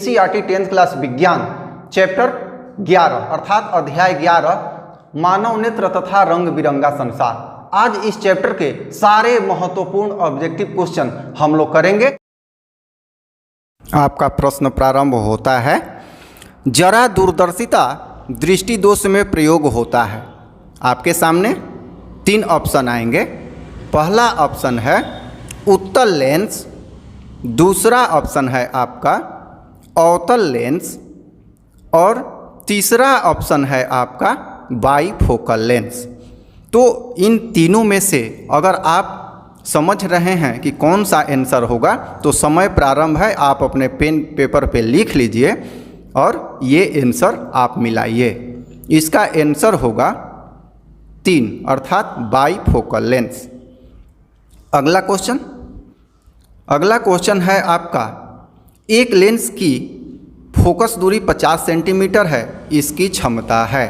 NCERT 10th class विज्ञान chapter 11 अर्थात अध्याय 11 मानव नेत्र तथा रंग बिरंगा संसार। आज इस चैप्टर के सारे महत्वपूर्ण ऑब्जेक्टिव क्वेश्चन हम लोग करेंगे। आपका प्रश्न प्रारंभ होता है, जरा दूरदर्शिता दृष्टि दोष में प्रयोग होता है। आपके सामने 3 ऑप्शन आएंगे। पहला ऑप्शन है उत्तल लेंस, दूसरा ऑप्शन है आपका अवतल लेंस और तीसरा ऑप्शन है आपका बाईफोकल लेंस। तो इन तीनों में से अगर आप समझ रहे हैं कि कौन सा आंसर होगा तो समय प्रारंभ है। आप अपने पेन पेपर पे लिख लीजिए और ये आंसर आप मिलाइए। इसका आंसर होगा 3 अर्थात बाईफोकल लेंस। अगला क्वेश्चन है आपका, एक लेंस की फोकस दूरी 50 सेंटीमीटर है, इसकी क्षमता है।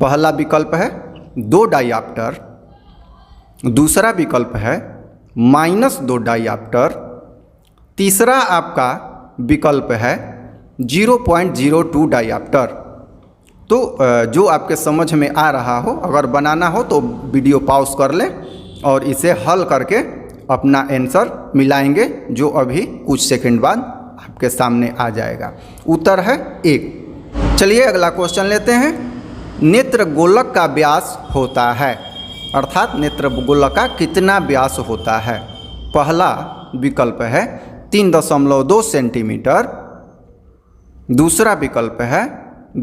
पहला विकल्प है 2 डाइऑप्टर, दूसरा विकल्प है -2 डाइऑप्टर, तीसरा आपका विकल्प है 0.02 डाइऑप्टर। तो जो आपके समझ में आ रहा हो, अगर बनाना हो तो वीडियो पॉज कर लें और इसे हल करके अपना आंसर मिलाएंगे, जो अभी कुछ सेकंड बाद आपके सामने आ जाएगा। उत्तर है 1। चलिए अगला क्वेश्चन लेते हैं। नेत्र गोलक का व्यास होता है, अर्थात नेत्र गोलक का कितना व्यास होता है। पहला विकल्प है 3.2 सेंटीमीटर, दूसरा विकल्प है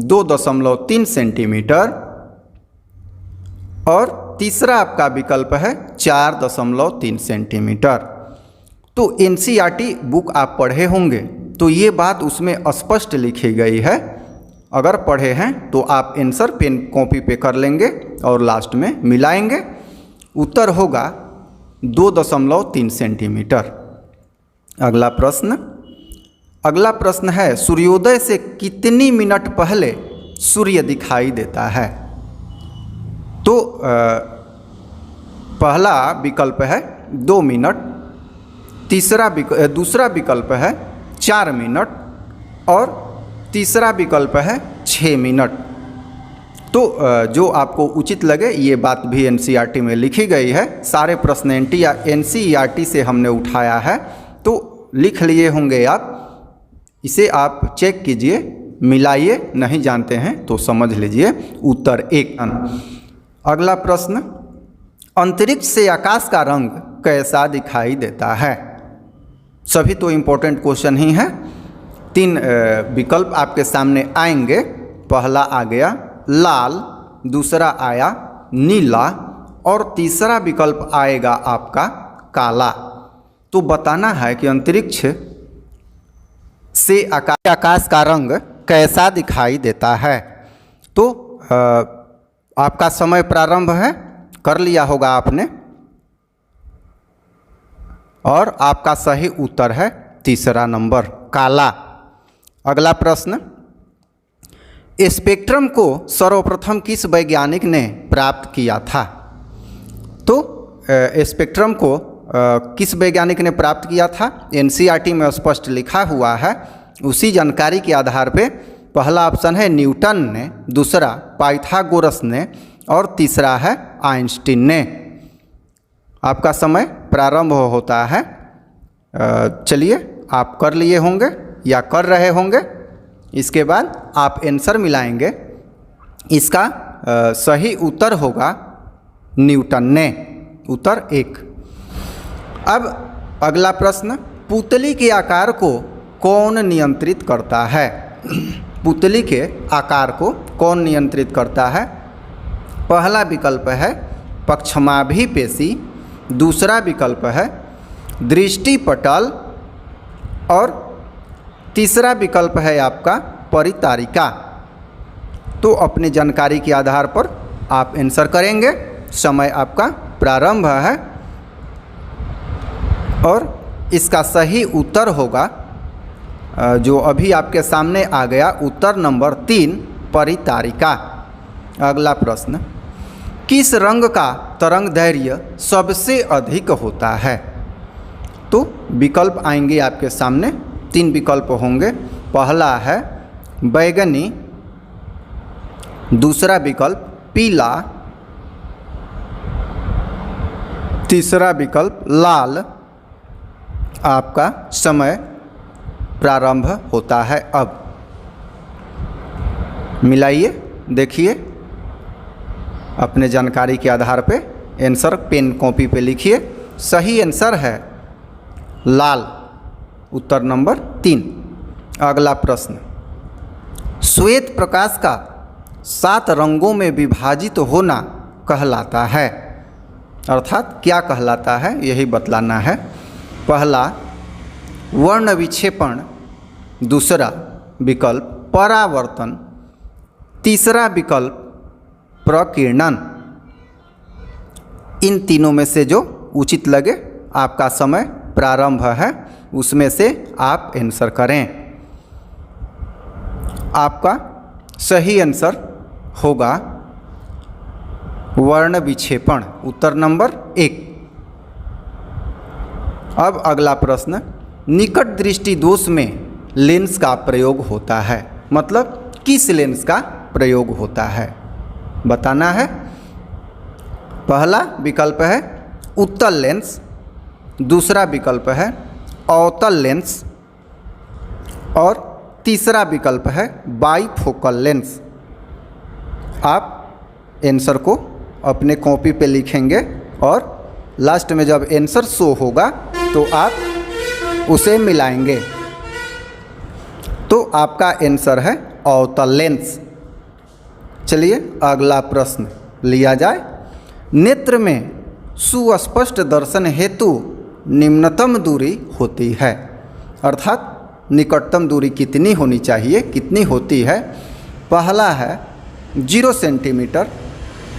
2.3 सेंटीमीटर और तीसरा आपका विकल्प है 4.3 सेंटीमीटर। तो एनसीईआरटी बुक आप पढ़े होंगे तो ये बात उसमें स्पष्ट लिखी गई है। अगर पढ़े हैं तो आप आंसर पेन कॉपी पे कर लेंगे और लास्ट में मिलाएंगे। उत्तर होगा 2.3 सेंटीमीटर। अगला प्रश्न है, सूर्योदय से कितनी मिनट पहले सूर्य दिखाई देता है। तो पहला विकल्प है 2 मिनट, दूसरा विकल्प है 4 मिनट और तीसरा विकल्प है 6 मिनट। तो जो आपको उचित लगे ये बात भी एनसीईआरटी में लिखी गई है। सारे प्रश्न एनसीईआरटी से हमने उठाया है, तो लिख लिए होंगे आप। इसे आप चेक कीजिए, मिलाइए, नहीं जानते हैं तो समझ लीजिए। उत्तर 1। अगला प्रश्न, अंतरिक्ष से आकाश का रंग कैसा दिखाई देता है। सभी तो इम्पोर्टेंट क्वेश्चन ही हैं। 3 विकल्प आपके सामने आएंगे। पहला आ गया लाल, दूसरा आया नीला और तीसरा विकल्प आएगा आपका काला। तो बताना है कि अंतरिक्ष से आकाश का रंग कैसा दिखाई देता है। तो आपका समय प्रारंभ है, कर लिया होगा आपने और आपका सही उत्तर है तीसरा नंबर काला। अगला प्रश्न, स्पेक्ट्रम को सर्वप्रथम किस वैज्ञानिक ने प्राप्त किया था। तो स्पेक्ट्रम को किस वैज्ञानिक ने प्राप्त किया था, एनसीईआरटी में स्पष्ट लिखा हुआ है। उसी जानकारी के आधार पे पहला ऑप्शन है न्यूटन ने, दूसरा पाइथागोरस ने और तीसरा है आइंस्टीन ने। आपका समय प्रारंभ होता है। चलिए आप कर लिए होंगे या कर रहे होंगे। इसके बाद आप आंसर मिलाएंगे। इसका सही उत्तर होगा न्यूटन ने। उत्तर 1। अब अगला प्रश्न, पुतली के आकार को कौन नियंत्रित करता है। पुतली के आकार को कौन नियंत्रित करता है। पहला विकल्प है पक्षमाभि पेशी, दूसरा विकल्प है दृष्टिपटल और तीसरा विकल्प है आपका परितारिका। तो अपनी जानकारी के आधार पर आप आंसर करेंगे। समय आपका प्रारंभ है और इसका सही उत्तर होगा जो अभी आपके सामने आ गया, उत्तर नंबर 3 परितारिका। अगला प्रश्न, किस रंग का तरंग दैर्घ्य सबसे अधिक होता है। तो विकल्प आएंगे आपके सामने 3 विकल्प होंगे। पहला है बैगनी, दूसरा विकल्प पीला, तीसरा विकल्प लाल। आपका समय प्रारंभ होता है अब। मिलाइए, देखिए, अपने जानकारी के आधार पे आंसर पेन कॉपी पे लिखिए। सही आंसर है लाल, उत्तर नंबर 3। अगला प्रश्न, श्वेत प्रकाश का 7 रंगों में विभाजित होना कहलाता है। अर्थात क्या कहलाता है, यही बतलाना है। पहला वर्ण विक्षेपण, दूसरा विकल्प परावर्तन, तीसरा विकल्प प्रकीर्णन। इन तीनों में से जो उचित लगे, आपका समय प्रारंभ है, उसमें से आप आंसर करें। आपका सही आंसर होगा वर्ण विक्षेपण, उत्तर नंबर 1। अब अगला प्रश्न, निकट दृष्टि दोष में लेंस का प्रयोग होता है। मतलब किस लेंस का प्रयोग होता है, बताना है। पहला विकल्प है उत्तल लेंस, दूसरा विकल्प है अवतल लेंस और तीसरा विकल्प है बाईफोकल लेंस। आप आंसर को अपने कॉपी पे लिखेंगे और लास्ट में जब आंसर शो होगा तो आप उसे मिलाएंगे। तो आपका आंसर है अवतल लेंस। चलिए अगला प्रश्न लिया जाए। नेत्र में सुस्पष्ट दर्शन हेतु निम्नतम दूरी होती है। अर्थात निकटतम दूरी कितनी होनी चाहिए, कितनी होती है। पहला है 0 सेंटीमीटर,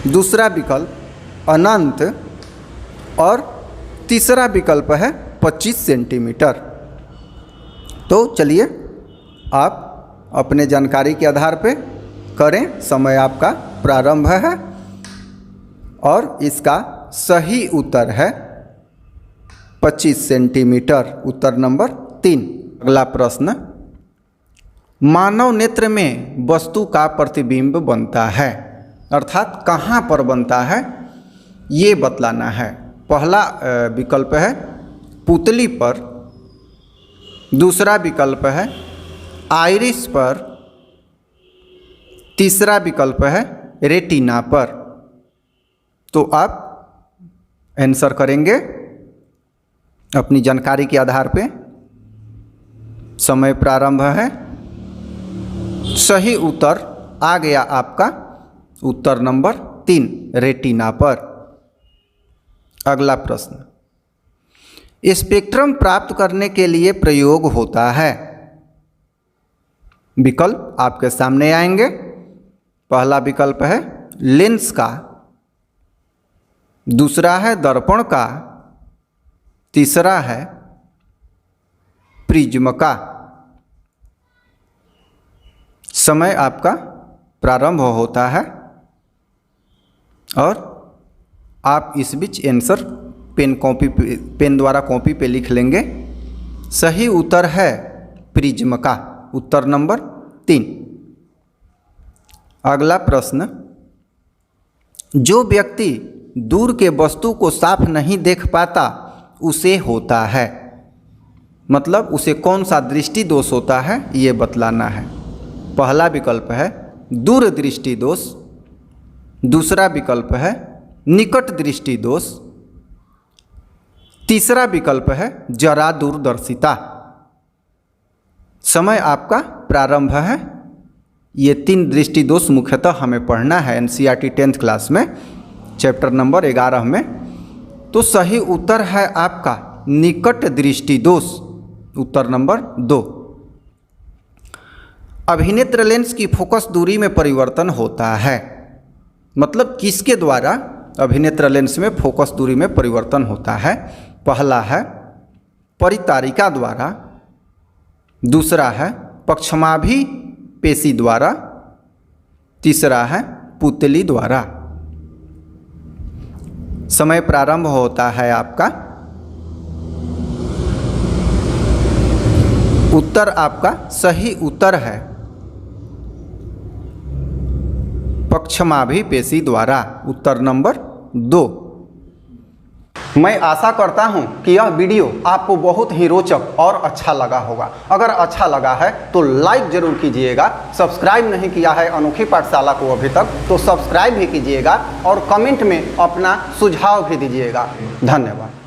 दूसरा विकल्प अनंत और तीसरा विकल्प है 25 सेंटीमीटर। तो चलिए आप अपने जानकारी के आधार पे करें। समय आपका प्रारंभ है और इसका सही उत्तर है 25 सेंटीमीटर, उत्तर नंबर 3। अगला प्रश्न, मानव नेत्र में वस्तु का प्रतिबिंब बनता है। अर्थात कहाँ पर बनता है, ये बतलाना है। पहला विकल्प है पुतली पर, दूसरा विकल्प है आइरिस पर, तीसरा विकल्प है रेटिना पर। तो आप आंसर करेंगे अपनी जानकारी के आधार पे। समय प्रारंभ है। सही उत्तर आ गया आपका, उत्तर नंबर 3 रेटिना पर। अगला प्रश्न, स्पेक्ट्रम प्राप्त करने के लिए प्रयोग होता है। विकल्प आपके सामने आएंगे। पहला विकल्प है लेंस का, दूसरा है दर्पण का, तीसरा है प्रिज्म का। समय आपका प्रारंभ होता है और आप इस बीच आंसर पेन द्वारा कॉपी पे लिख लेंगे। सही उत्तर है प्रिज्म का, उत्तर नंबर 3। अगला प्रश्न, जो व्यक्ति दूर के वस्तु को साफ नहीं देख पाता उसे होता है। मतलब उसे कौन सा दृष्टि दोष होता है, ये बतलाना है। पहला विकल्प है दूर दृष्टि दोष, दूसरा विकल्प है निकट दृष्टि दोष, तीसरा विकल्प है जरा दूरदर्शिता। समय आपका प्रारंभ है। ये 3 दृष्टि दोष मुख्यतः हमें पढ़ना है एनसीईआरटी 10th क्लास में, चैप्टर नंबर 11 में। तो सही उत्तर है आपका निकट दृष्टि दोष, उत्तर नंबर 2। अभिनेत्र लेंस की फोकस दूरी में परिवर्तन होता है। मतलब किसके द्वारा अभिनेत्र लेंस में फोकस दूरी में परिवर्तन होता है। पहला है परितारिका द्वारा, दूसरा है पक्षमाभि पेशी द्वारा, तीसरा है पुतली द्वारा। समय प्रारंभ होता है आपका, उत्तर आपका सही उत्तर है पक्षमाभिपेशी द्वारा, उत्तर नंबर 2। मैं आशा करता हूं कि यह वीडियो आपको बहुत ही रोचक और अच्छा लगा होगा। अगर अच्छा लगा है तो लाइक जरूर कीजिएगा। सब्सक्राइब नहीं किया है अनोखी पाठशाला को अभी तक तो सब्सक्राइब भी कीजिएगा और कमेंट में अपना सुझाव भी दीजिएगा। धन्यवाद।